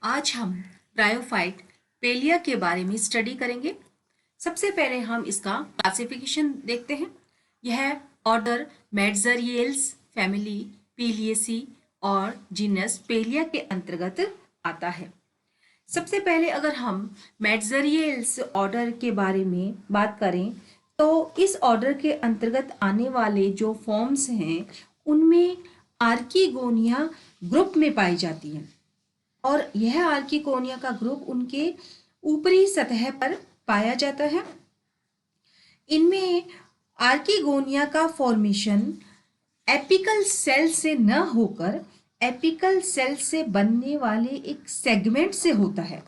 आज हम ब्रायोफाइट पेलिया के बारे में स्टडी करेंगे। सबसे पहले हम इसका क्लासिफिकेशन देखते हैं। यह ऑर्डर मेड्जरियल्स, फैमिली पीलियेसी और जीनस पेलिया के अंतर्गत आता है। सबसे पहले अगर हम मेड्जरियल्स ऑर्डर के बारे में बात करें तो इस ऑर्डर के अंतर्गत आने वाले जो फॉर्म्स हैं उनमें आर्किगोनिया ग्रुप में पाई जाती हैं और यह आर्किगोनिया का ग्रुप उनके ऊपरी सतह पर पाया जाता है। इनमें आर्किगोनिया का फॉर्मेशन एपिकल सेल से न होकर एपिकल सेल से बनने वाले एक सेगमेंट से होता है।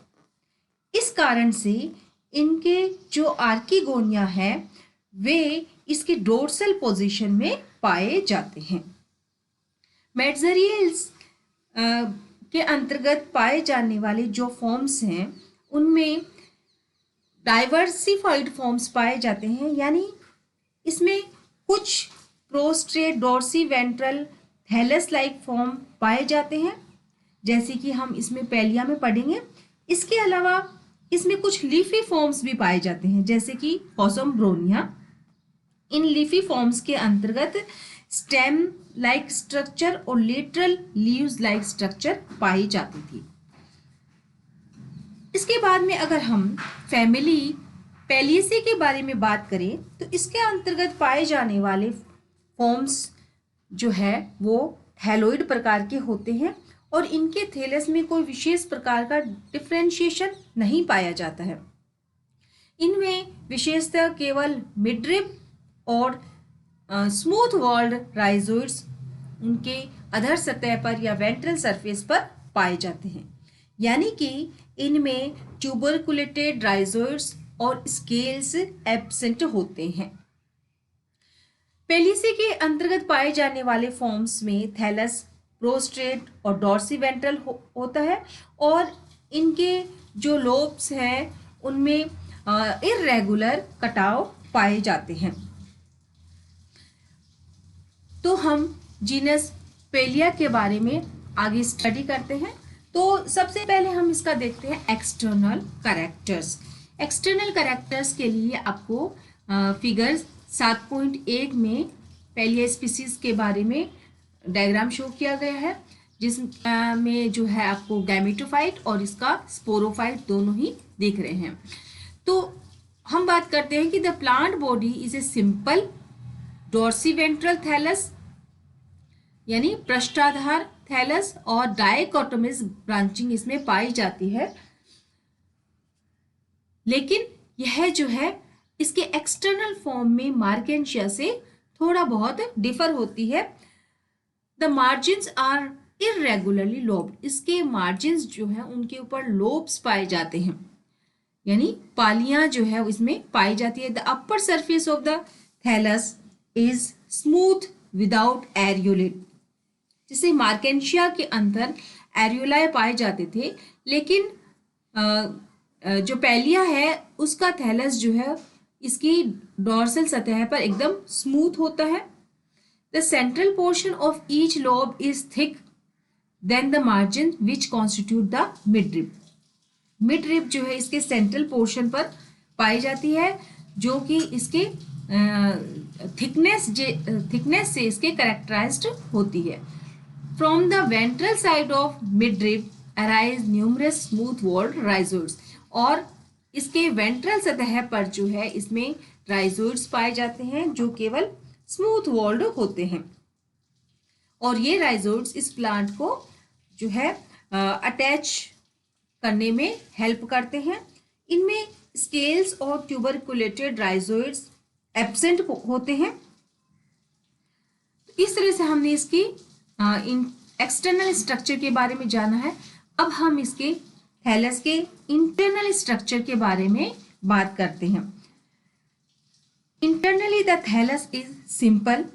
इस कारण से इनके जो आर्किगोनिया है वे इसके डोर्सल पोजीशन में पाए जाते हैं। मेड्जरियल्स के अंतर्गत पाए जाने वाले जो फॉर्म्स हैं उनमें डाइवर्सिफाइड फॉर्म्स पाए जाते हैं, यानी इसमें कुछ prostrate dorsiventral thallus like form पाए जाते हैं, जैसे कि हम इसमें पेलिया में पढ़ेंगे। इसके अलावा इसमें कुछ लीफी फॉर्म्स भी पाए जाते हैं, जैसे कि फोसोम्ब्रोनिया। इन लीफी फॉर्म्स के अंतर्गत स्टेम लाइक स्ट्रक्चर और लेटरल लीव्स लाइक स्ट्रक्चर पाई जाती थी। इसके बाद में अगर हम फैमिली पेलियेसी के बारे में बात करें तो इसके अंतर्गत पाए जाने वाले फॉर्म्स जो है वो थैलोइड प्रकार के होते हैं और इनके थैलस में कोई विशेष प्रकार का डिफरेंशिएशन नहीं पाया जाता है। इनमें विशेषतः केवल मिडरिब और स्मूथ वॉल्ड राइजोइड्स उनके अधर सतह पर या वेंट्रल सरफेस पर पाए जाते हैं, यानी कि इनमें ट्यूबरकुलेटेड राइजोइड्स और स्केल्स एब्सेंट होते हैं। पेलियेसी के अंतर्गत पाए जाने वाले फॉर्म्स में थैलस, प्रोस्ट्रेट और डॉर्सी वेंट्रल होता है और इनके जो लोब्स हैं उनमें इर्रेगुलर कटाव पाए जाते हैं। तो हम जीनस पेलिया के बारे में आगे स्टडी करते हैं। तो सबसे पहले हम इसका देखते हैं एक्सटर्नल कैरेक्टर्स। एक्सटर्नल कैरेक्टर्स के लिए आपको फिगर 7.1 में पेलिया स्पीसीज के बारे में डायग्राम शो किया गया है, जिसमें जो है आपको गैमेटोफाइट और इसका स्पोरोफाइट दोनों ही दिख रहे हैं। तो हम बात करते हैं कि the plant body is a simple dorsiventral thallus यानी पृष्ठाधार थैलस और डाइकोटोमस ब्रांचिंग इसमें पाई जाती है, लेकिन यह जो है इसके एक्सटर्नल फॉर्म में मार्केंशिया से थोड़ा बहुत डिफर होती है। The margins are irregularly lobed, इसके मार्जिन्स जो है उनके ऊपर लोब्स पाए जाते हैं, यानी पालियां जो है इसमें पाई जाती है। The upper surface of the thallus is smooth without areolae, जिसे मार्केंशिया के अंदर एरियोलाए पाए जाते थे, लेकिन जो पेलिया है उसका थैलस जो है इसकी डोर्सल सतह पर एकदम स्मूथ होता है। The central portion of each lobe is thick then the margin which constitute the midrib. Midrib जो है इसके सेंट्रल पोर्शन पर पाई जाती है, जो कि इसके थिकनेस से इसके कैरेक्टराइज्ड होती है। From the ventral side of midrib arise numerous smooth walled rhizoids, और इसके वेंट्रल सतह पर जो है इसमें राइजोइड्स पाए जाते हैं जो केवल स्मूथ वॉल्ड होते हैं, और ये राइजोइड्स इस प्लांट को जो है अटैच करने में हेल्प करते हैं। इनमें स्केल्स और ट्यूबरकुलेटेड राइजोइड्स एब्सेंट होते हैं। इस तरह से हमने इसकी इन एक्सटर्नल स्ट्रक्चर के बारे में जाना है। अब हम इसके थैलस के इंटरनल स्ट्रक्चर के बारे में बात करते हैं। Internally the thallus is simple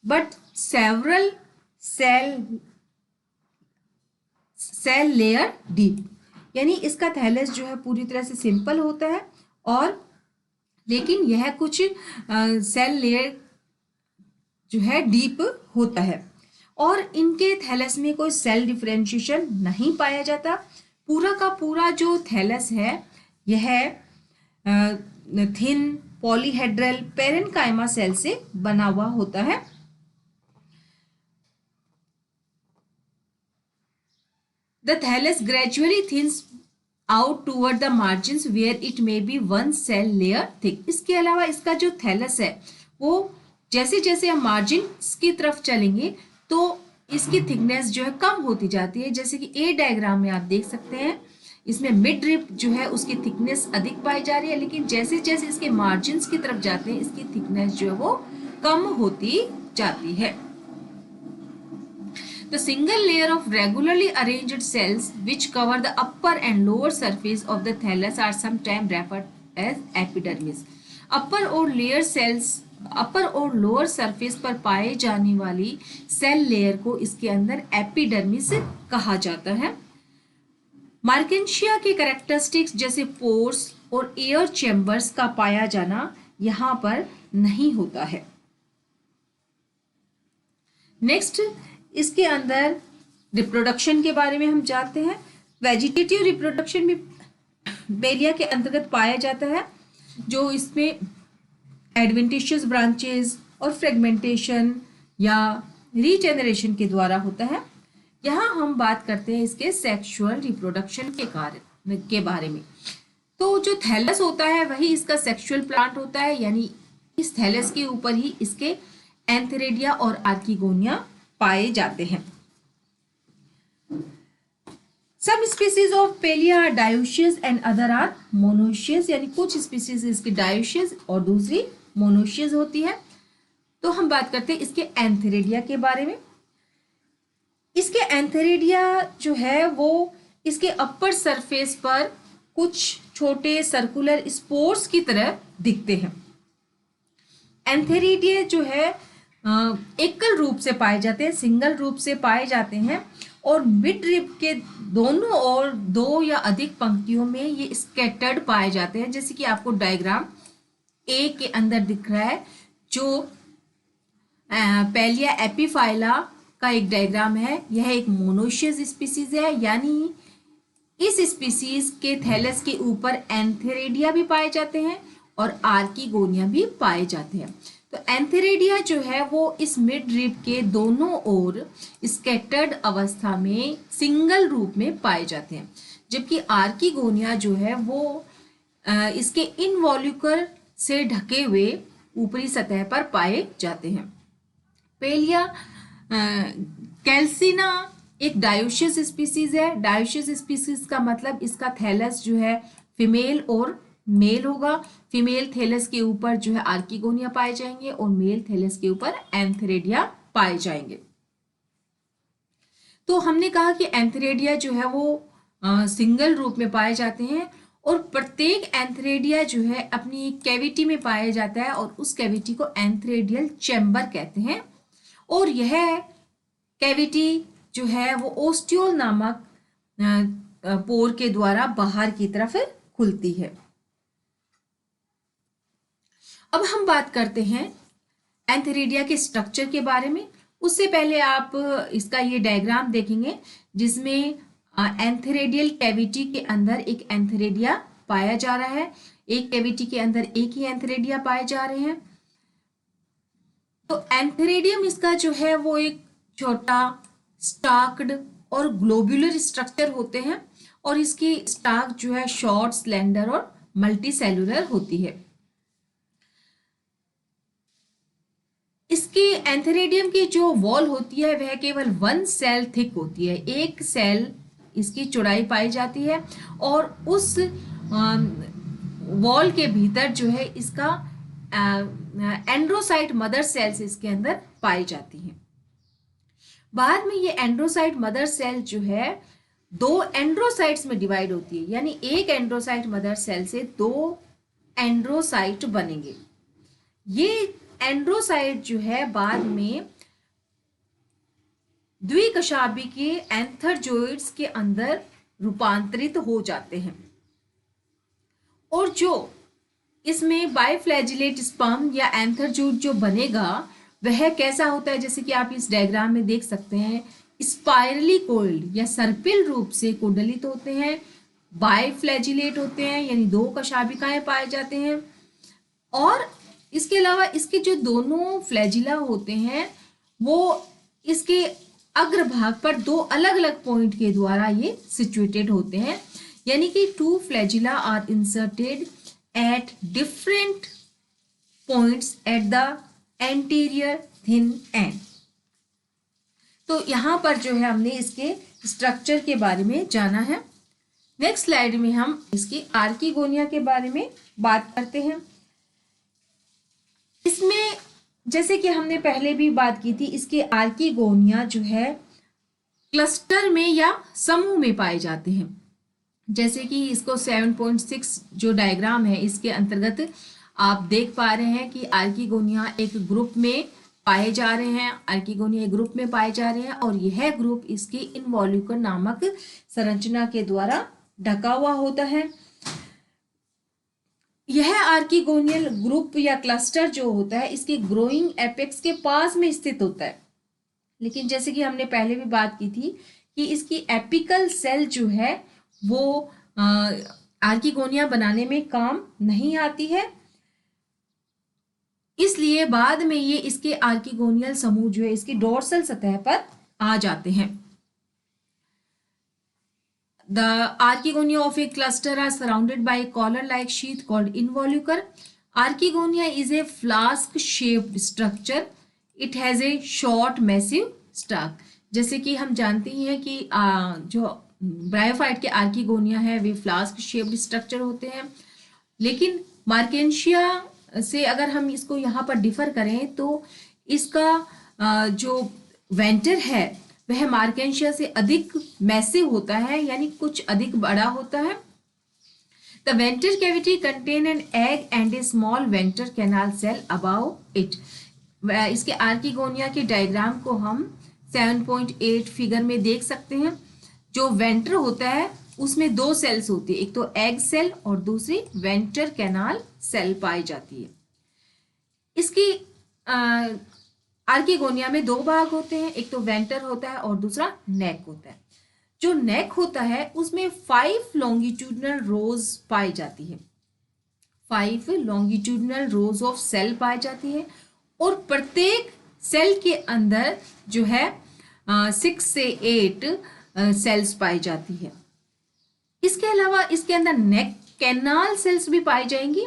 but several cell layer deep, यानी इसका थैलस जो है पूरी तरह से सिंपल होता है और लेकिन यह कुछ सेल लेयर जो है डीप होता है और इनके थैलस में कोई सेल डिफरेंशिएशन नहीं पाया जाता। पूरा का पूरा जो थैलस है यह थिन पॉलीहेड्रल पेरेन्काइमा सेल से बना हुआ होता है। The thallus gradually thins out toward the margins where it may be one cell layer thick. इसके अलावा इसका जो थैलस है वो जैसे जैसे हम मार्जिन्स की तरफ चलेंगे तो इसकी थिकनेस जो है कम होती जाती है। जैसे कि ए डायग्राम में आप देख सकते हैं, इसमें मिड रिब जो है उसकी थिकनेस अधिक पाई जा रही है, लेकिन जैसे जैसे इसके मार्जिन्स की तरफ जाते हैं इसकी थिकनेस जो है वो कम होती जाती है। The single layer of regularly arranged cells which cover the upper and lower surface of the thallus are sometimes referred as epidermis. अपर और लोअर सरफेस पर पाए जाने वाली सेल लेयर को इसके अंदर एपिडर्मिस कहा जाता है। मार्केंशिया के कैरेक्टरिस्टिक्स जैसे पोर्स और एयर चैम्बर्स का पाया जाना यहाँ पर नहीं होता है। नेक्स्ट, इसके अंदर रिप्रोडक्शन के बारे में हम जानते हैं। वेजिटेटिव रिप्रोडक्शन भी बेलिया के अंतर्गत पाया जाता है, जो इसमें एडवेंटिशियस ब्रांचेस और फ्रेगमेंटेशन या रीजेनरेशन के द्वारा होता है। यहाँ हम बात करते हैं इसके सेक्सुअल रिप्रोडक्शन के बारे में। तो जो थैलस होता है वही इसका सेक्सुअल प्लांट होता है, यानी इस थैलस के ऊपर ही इसके एंथेरेडिया और आर्किगोनिया पाए जाते हैं। Some species of Pelia are dioecious and other are monoecious, यानी कुछ स्पीसीज इसकी dioecious और दूसरी monoecious होती है। तो हम बात करते हैं इसके एंथेरेडिया के बारे में। इसके एंथेरेडिया जो है वो इसके अपर सरफेस पर कुछ छोटे सर्कुलर स्पोर्स की तरह दिखते हैं। एंथेरेडिया जो है एकल रूप से पाए जाते हैं, सिंगल रूप से पाए जाते हैं और मिड रिब के दोनों ओर दो या अधिक पंक्तियों में ये स्कैटर्ड पाए जाते हैं। जैसे कि आपको डायग्राम ए के अंदर दिख रहा है, जो पेलिया एपिफाइला का एक डायग्राम है। यह एक मोनोशियस स्पीसीज है, यानी इस स्पीसीज के थैलस के ऊपर एंथेरेडिया भी पाए जाते हैं और आर्किगोनिया भी पाए जाते हैं। तो एंथेरेडिया जो है वो इस मिड रिब के दोनों ओर स्कैटर्ड अवस्था में सिंगल रूप में पाए जाते हैं, जबकि आर्किगोनिया जो है वो इसके इनवॉल्यूकर से ढके हुए ऊपरी सतह पर पाए जाते हैं। पेलिया कैल्सिना एक डायोशियस स्पीसीज है। डायोशियस स्पीसीज का मतलब इसका थैलस जो है फीमेल और मेल होगा। फीमेल थैलस के ऊपर जो है आर्किगोनिया पाए जाएंगे और मेल थैलस के ऊपर एंथेरेडिया पाए जाएंगे। तो हमने कहा कि एंथेरेडिया जो है वो सिंगल रूप में पाए जाते हैं और प्रत्येक एंथेरेडिया जो है अपनी कैविटी में पाया जाता है और उस कैविटी को एंथेरेडियल चैम्बर कहते हैं। और यह कैविटी जो है वो ओस्टियोल नामक पोर के द्वारा बाहर की तरफ खुलती है। अब हम बात करते हैं एंथेरेडिया के स्ट्रक्चर के बारे में। उससे पहले आप इसका ये डायग्राम देखेंगे जिसमें एंथेरेडियल कैविटी के अंदर एक एंथेरेडिया पाया जा रहा है। एक कैविटी के अंदर एक ही एंथेरेडिया पाए जा रहे हैं। तो एंथेरेडियम इसका जो है वो एक छोटा स्टाक्ड और ग्लोब्यूलर स्ट्रक्चर होते हैं और इसकी स्टाक जो है शॉर्ट, स्लेंडर और मल्टी सेलुलर होती है। इसकी एंथेरेडियम की जो वॉल होती है वह केवल 1 सेल थिक होती है। एक सेल इसकी चौड़ाई पाई जाती है और उस वॉल के भीतर जो है इसका एंड्रोसाइट मदर सेल्स इसके अंदर पाई जाती हैं। बाद में ये एंड्रोसाइट मदर सेल जो है 2 एंड्रोसाइट्स में डिवाइड होती है, यानी एक एंड्रोसाइट मदर सेल से 2 एंड्रोसाइट बनेंगे। ये एंड्रोसाइट जो है बाद में द्विकशाभी के एंथरजोइड्स के अंदर रूपांतरित हो जाते हैं और जो इसमें बाइफ्लैजिलेट स्पर्म या एंथरजोइड जो बनेगा वह कैसा होता है, जैसे कि आप इस डायग्राम में देख सकते हैं स्पाइरली कोइल्ड या सर्पिल रूप से कुंडलित होते हैं, बाइफ्लैजिलेट होते हैं यानी दो कशाभिकाएं पाए जाते हैं, और इसके अलावा इसके जो दोनों फ्लैजिला होते हैं वो इसके अग्रभाग पर दो अलग अलग पॉइंट के द्वारा ये सिचुएटेड होते हैं, यानी कि two flagella are inserted at different points at the anterior thin end. तो यहाँ पर जो है हमने इसके स्ट्रक्चर के बारे में जाना है। नेक्स्ट स्लाइड में हम इसकी आर्किगोनिया के बारे में बात करते हैं। इसमें जैसे कि हमने पहले भी बात की थी, इसके आर्किगोनिया जो है क्लस्टर में या समूह में पाए जाते हैं। जैसे कि इसको 7.6 जो डायग्राम है इसके अंतर्गत आप देख पा रहे हैं कि आर्किगोनिया एक ग्रुप में पाए जा रहे हैं, आर्किगोनिया ग्रुप में पाए जा रहे हैं, और यह ग्रुप इसके इनवॉल्यूकर नामक संरचना के द्वारा ढका हुआ होता है। यह आर्किगोनियल ग्रुप या क्लस्टर जो होता है इसके ग्रोइंग एपेक्स के पास में स्थित होता है, लेकिन जैसे कि हमने पहले भी बात की थी कि इसकी एपिकल सेल जो है वो आर्किगोनिया बनाने में काम नहीं आती है, इसलिए बाद में ये इसके आर्किगोनियल समूह जो है इसकी डोर्सल सतह पर आ जाते हैं। The archegonia of a cluster are surrounded by a collar-like sheath called involucre. Archegonia is a flask-shaped structure. It has a short, massive stalk. जैसे कि हम जानते ही हैं कि जो ब्रायोफाइट के आर्किगोनिया है वे फ्लास्क शेप्ड स्ट्रक्चर होते हैं, लेकिन मार्केंशिया से अगर हम इसको यहाँ पर डिफर करें तो इसका जो वेंटर है वह मार्केंशिया से अधिक मैसिव होता है, यानी कुछ अधिक बड़ा होता है। The venter cavity contain an egg and a small venter canal cell above it. इसके आर्किगोनिया के डायग्राम को हम 7.8 फिगर में देख सकते हैं। जो वेंटर होता है उसमें दो सेल्स होती है, एक तो एग सेल और दूसरी वेंटर कैनाल सेल पाई जाती है। इसकी आर्किगोनिया में दो भाग होते हैं, एक तो वेंटर होता है और दूसरा नेक होता है। जो नेक होता है उसमें 5 लॉन्गिट्यूडनल रोज पाई जाती है, 5 लॉन्गिट्यूडनल रोज ऑफ सेल पाई जाती है, और प्रत्येक सेल के अंदर जो है 6 से 8 सेल्स पाई जाती है। इसके अलावा इसके अंदर नेक कैनाल सेल्स भी पाई जाएंगी,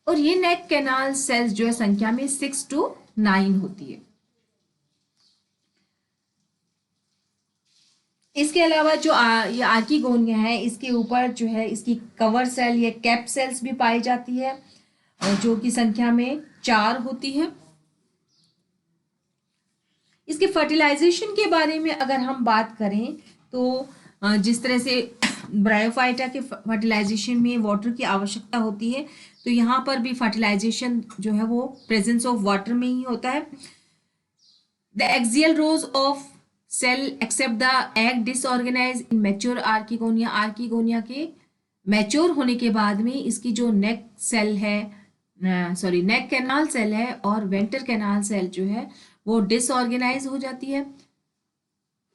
और ये नेक कैनाल सेल्स जो है संख्या में 6 to 9 होती है। इसके अलावा जो ये आर्किगोनिया है इसके ऊपर जो है इसकी कवर सेल या कैप सेल्स भी पाई जाती है, जो कि संख्या में 4 होती है। इसके फर्टिलाइजेशन के बारे में अगर हम बात करें तो जिस तरह से ब्रायोफाइटा के फर्टिलाइजेशन में वाटर की आवश्यकता होती है, तो यहाँ पर भी फर्टिलाइजेशन जो है वो प्रेजेंस ऑफ वाटर में ही होता है। The axial rows of cell except the egg disorganise in mature archegonia. Archegonia के मैच्योर होने के बाद में इसकी जो नेक सेल है, नेक कैनाल सेल है और वेंटर कैनाल सेल जो है वो डिसऑर्गेनाइज हो जाती है।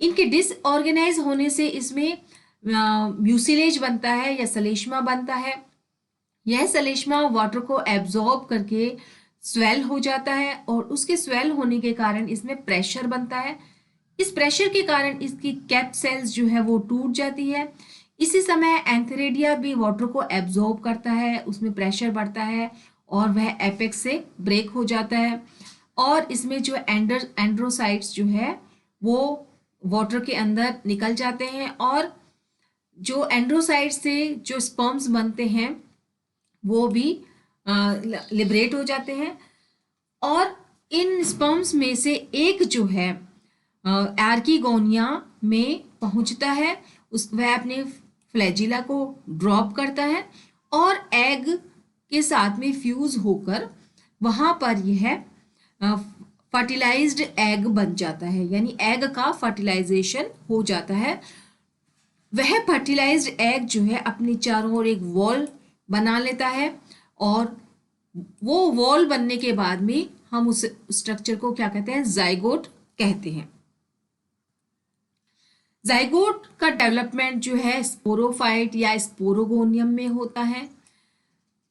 इनके डिसऑर्गेनाइज होने से इसमें म्यूसिलेज बनता है या सलेश्मा बनता है। यह सलेश्मा वाटर को एब्जॉर्ब करके स्वेल हो जाता है, और उसके स्वेल होने के कारण इसमें प्रेशर बनता है। इस प्रेशर के कारण इसकी कैप सेल्स जो है वो टूट जाती है। इसी समय एंथेरेडिया भी वाटर को एब्जॉर्ब करता है, उसमें प्रेशर बढ़ता है और वह एपेक्स से ब्रेक हो जाता है, और इसमें जो एंड्रोसाइट्स जो है वो वाटर के अंदर निकल जाते हैं, और जो एंड्रोसाइट्स से जो स्पर्म्स बनते हैं वो भी लिबरेट हो जाते हैं, और इन स्पर्म्स में से एक जो है आर्किगोनिया में पहुंचता है, वह अपने फ्लैजिला को ड्रॉप करता है और एग के साथ में फ्यूज होकर वहां पर यह फर्टिलाइज्ड एग बन जाता है, यानी एग का फर्टिलाइजेशन हो जाता है। वह फर्टिलाइज्ड एग जो है अपने चारों ओर एक वॉल बना लेता है, और वो वॉल बनने के बाद में हम उस स्ट्रक्चर को क्या कहते हैं, जाइगोट कहते हैं। जाइगोट का डेवलपमेंट जो है स्पोरोफाइट या स्पोरोगोनियम में होता है।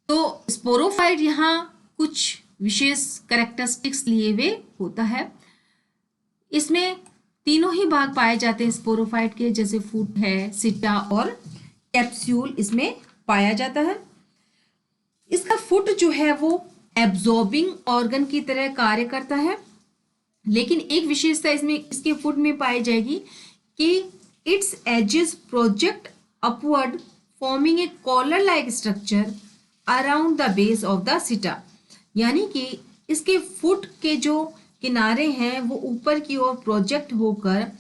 तो स्पोरोफाइट यहाँ कुछ विशेष कैरेक्टरिस्टिक्स लिए हुए होता है। इसमें तीनों ही भाग पाए जाते हैं स्पोरोफाइट के, जैसे फुट है, सिटा और कैप्सूल इसमें पाया जाता है। इसका फुट जो है वो एब्जॉर्बिंग ऑर्गन की तरह कार्य करता है, लेकिन एक विशेषता इसमें इसके फुट में पाई जाएगी कि its edges project upward forming a collar like structure around the base of the seta. यानी कि इसके फुट के जो किनारे हैं वो ऊपर की ओर प्रोजेक्ट होकर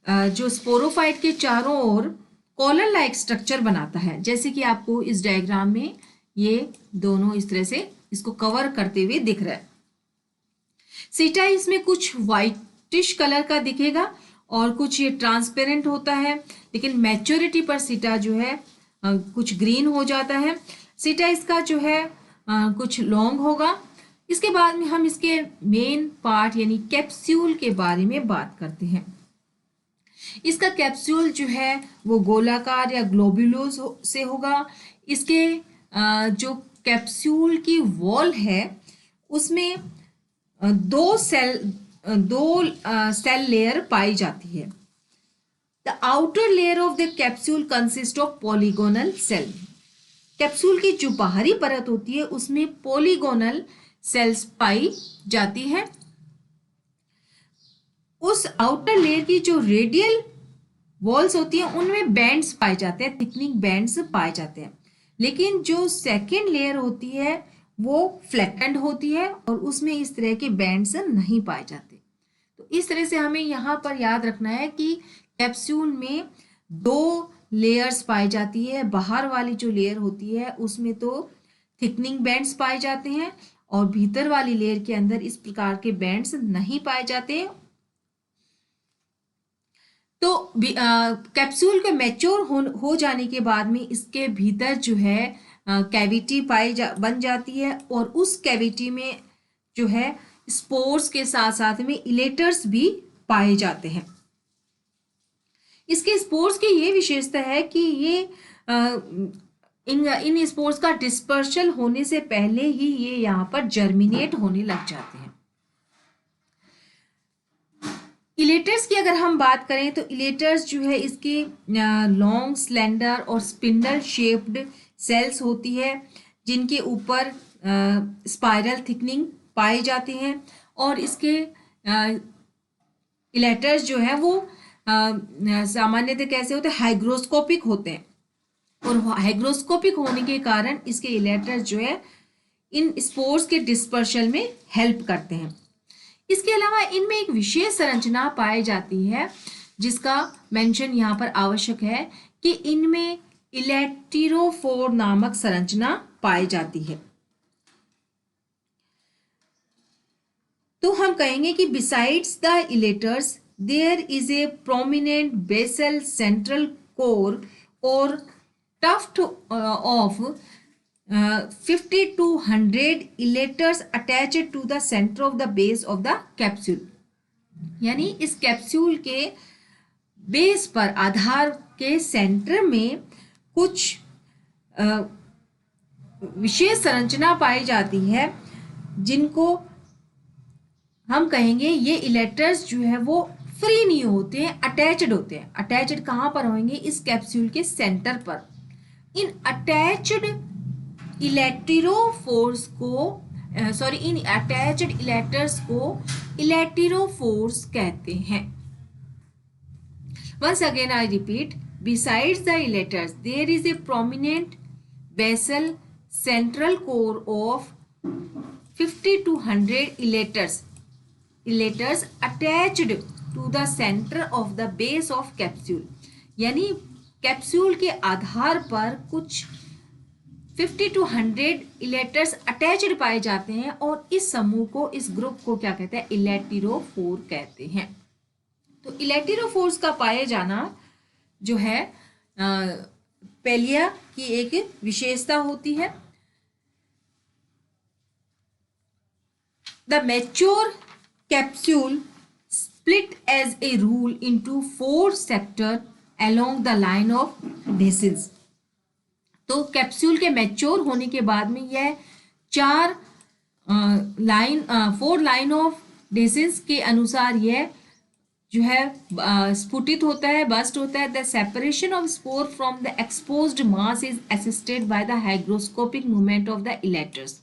जो स्पोरोफाइट के चारों ओर कॉलर लाइक स्ट्रक्चर बनाता है, जैसे कि आपको इस डायग्राम में ये दोनों इस तरह से इसको कवर करते हुए दिख रहा है। सीटा इसमें कुछ व्हाइटिश कलर का दिखेगा और कुछ ये ट्रांसपेरेंट होता है, लेकिन मैच्योरिटी पर सीटा जो है कुछ ग्रीन हो जाता है। सीटा इसका जो है कुछ लॉन्ग होगा। इसके बाद में हम इसके मेन पार्ट यानी कैप्सूल के बारे में बात करते हैं। इसका कैप्सूल जो है वो गोलाकार या ग्लोब्यूलोज से होगा। इसके जो कैप्सूल की वॉल है उसमें दो सेल लेयर पाई जाती है। The outer layer of the capsule consist of polygonal cell. Capsule की जो बाहरी परत होती है उसमें पॉलीगोनल सेल्स पाई जाती है। उस आउटर लेयर की जो रेडियल वॉल्स होती है उनमें बैंड्स पाए जाते हैं, थिकनिंग बैंड्स पाए जाते हैं। लेकिन जो सेकेंड लेयर होती है वो फ्लैटेंड होती है और उसमें इस तरह के बैंड्स नहीं पाए जाते। तो इस तरह से हमें यहाँ पर याद रखना है कि कैप्सूल में दो लेयर्स पाई जाती है। बाहर वाली जो लेयर होती है उसमें तो थिकनिंग बैंड्स पाए जाते हैं और भीतर वाली लेयर के अंदर इस प्रकार के बैंड्स नहीं पाए जाते। तो कैप्सूल के मैच्योर हो जाने के बाद में इसके भीतर जो है कैविटी बन जाती है और उस कैविटी में जो है स्पोर्स के साथ साथ में इलेटर्स भी पाए जाते हैं। इसके स्पोर्स की ये विशेषता है कि ये इन स्पोर्स का डिस्पर्सल होने से पहले ही ये यहाँ पर जर्मिनेट होने लग जाते हैं। इलेटर्स की अगर हम बात करें तो इलेटर्स जो है इसके लॉन्ग, स्लेंडर और स्पिंडल शेप्ड सेल्स होती है जिनके ऊपर स्पाइरल थिकनिंग पाई जाती हैं और इसके इलेटर्स जो है वो सामान्यतः कैसे होते हैं, हाइग्रोस्कोपिक होते हैं और हाइग्रोस्कोपिक होने के कारण इसके इलेटर्स जो है इन स्पोर्स के डिस्पर्शन में हेल्प करते हैं। इसके अलावा इनमें एक विशेष संरचना पाई जाती है जिसका मेंशन यहाँ पर आवश्यक है कि इनमें इलेक्ट्रोफोर नामक संरचना पाई जाती है। तो हम कहेंगे कि besides the elaters there is a prominent basal central core और tuft of 50 to 100 elaters attached to the center of the base of the capsule. यानी इस कैप्सूल के बेस पर, आधार के सेंटर में कुछ विशेष संरचना पाई जाती है जिनको हम कहेंगे ये इलेटर्स जो है वो फ्री नहीं होते हैं, अटैच्ड होते हैं। अटैच्ड कहाँ पर होंगे? इस कैप्सूल के सेंटर पर। इन अटैच्ड इलेक्ट्रोफोर्स को इन अटैच्ड इलेक्टर्स को इलेक्ट्रोफोर्स कहते हैं। Once again I repeat, besides the electors there is a prominent basal central core of 50 to 100 electors attached to the center of the base of capsule। यानी capsule के आधार पर कुछ 50 to 100 elaters attached पाए जाते हैं और इस समूह को, इस ग्रुप को क्या कहते हैं? इलेक्ट्रोफोर कहते हैं। तो इलेक्ट्रोफोर्स का पाए जाना जो है पेलिया की एक विशेषता होती है। The mature capsule split as a rule into 4 sector along the line of descent. तो कैप्सूल के मैच्योर होने के बाद में यह 4 लाइन ऑफ डेसेंस के अनुसार यह जो है स्फुटित होता है, बस्ट होता है. The separation of spore from the exposed mass is assisted by the hygroscopic movement of the electors.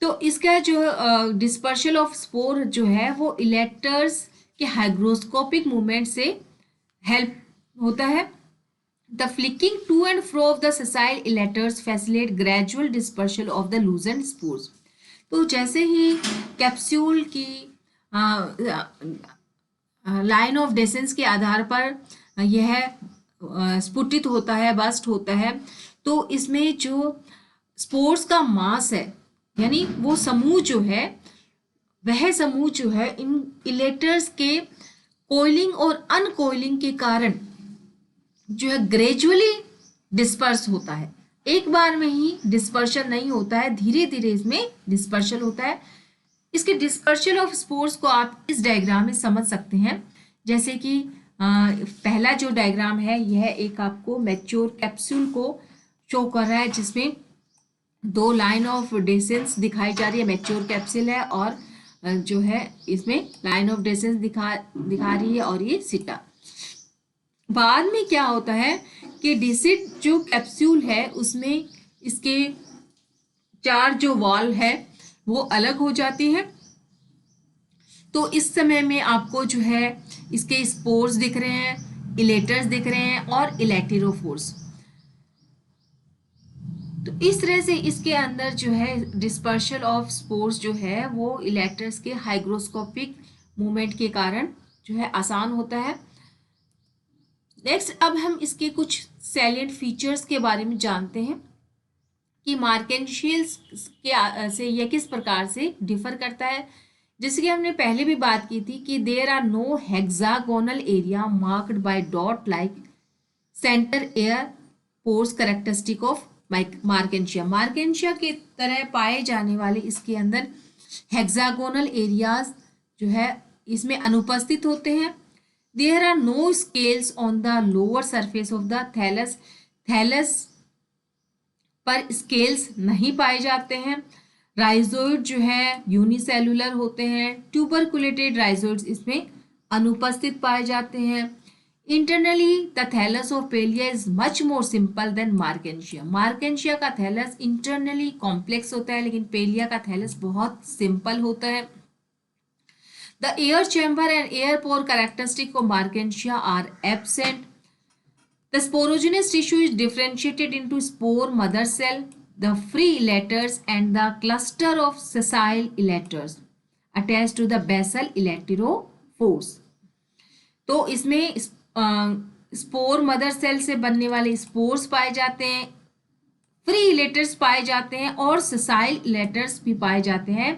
तो इसका जो डिस्पर्शन ऑफ स्पोर जो है वो इलेक्टर्स के हाइग्रोस्कोपिक मूवमेंट से हेल्प होता है. The flicking to and fro of the sessile electors facilitate gradual dispersal of the loosened spores. तो जैसे ही कैप्सूल की लाइन ऑफ डेसेंस के आधार पर यह स्फुटित होता है, बस्ट होता है, तो इसमें जो स्पोर्स का मास है यानी वो समूह जो है, वह समूह जो है इन इलेक्टर्स के कोइलिंग और अनकोइलिंग के कारण जो है ग्रेजुअली डिस्पर्स होता है. एक बार में ही डिस्पर्शन नहीं होता है, धीरे धीरे इसमें डिस्पर्शन होता है. इसके डिस्पर्शन ऑफ स्पोर्स को आप इस डायग्राम में समझ सकते हैं. जैसे कि पहला जो डायग्राम है यह एक आपको मैच्योर कैप्सूल को शो कर रहा है जिसमें 2 लाइन ऑफ डेसेंस दिखाई जा रही है. मैच्योर कैप्सूल है और जो है इसमें लाइन ऑफ डेसेंस दिखा रही है और ये सीटा. बाद में क्या होता है कि डिसिट जो कैप्सूल है उसमें इसके 4 जो वॉल है वो अलग हो जाती है. तो इस समय में आपको जो है इसके स्पोर्स दिख रहे हैं, इलेटर्स दिख रहे हैं और इलेक्ट्रोफोर्स. तो इस तरह से इसके अंदर जो है डिस्पर्शन ऑफ स्पोर्स जो है वो इलेक्टर्स के हाइग्रोस्कोपिक मूवमेंट के कारण जो है आसान होता है. नेक्स्ट अब हम इसके कुछ सैलिएंट फीचर्स के बारे में जानते हैं कि मार्केंशियल्स के से यह किस प्रकार से डिफर करता है. जैसे कि हमने पहले भी बात की थी कि there are no hexagonal area marked by dot like center air pores characteristic of Marchantia. Marchantia के तरह पाए जाने वाले इसके अंदर हेक्सागोनल एरियाज जो है इसमें अनुपस्थित होते हैं. There are no scales on the lower surface of the thallus. Thallus पर स्केल्स नहीं पाए जाते हैं. राइजोइड जो है यूनिसेलुलर होते हैं. ट्यूबरकुलेटेड राइजोइड्स इसमें अनुपस्थित पाए जाते हैं. Internally the thallus of Pellia is much more simple than Marchantia. Marchantia का थैलस इंटरनली कॉम्प्लेक्स होता है लेकिन पेलिया का थैलस बहुत सिंपल होता है. The air chamber and air pore characteristic of Markensia are absent. The sporogenous tissue is differentiated into spore mother cell, the free electors and the cluster of sessile electors attached to the basal electrophores. तो इसमें spore mother cell से बनने वाले spores पाए जाते हैं, free इलेटर्स पाए जाते हैं और ससाइल इलेटर्स भी पाए जाते हैं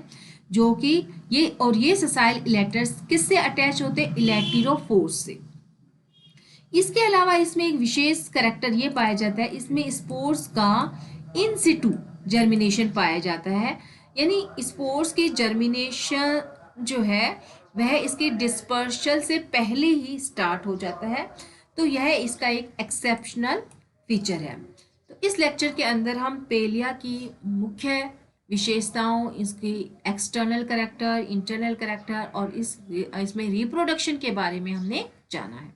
जो कि ये ससाइल इलेक्टर्स किससे अटैच होते हैं? इलेक्ट्रोफोर्स से. इसके अलावा इसमें एक विशेष करैक्टर ये पाया जाता है, इसमें स्पोर्स का इन सिटू जर्मिनेशन पाया जाता है. यानी स्पोर्स की जर्मिनेशन जो है वह इसके डिस्पर्सल से पहले ही स्टार्ट हो जाता है. तो यह इसका एक एक्सेप्शनल फीचर है. तो इस लेक्चर के अंदर हम पेलिया की मुख्य विशेषताओं, इसकी एक्सटर्नल करैक्टर, इंटरनल करैक्टर और इसमें रिप्रोडक्शन के बारे में हमने जाना है.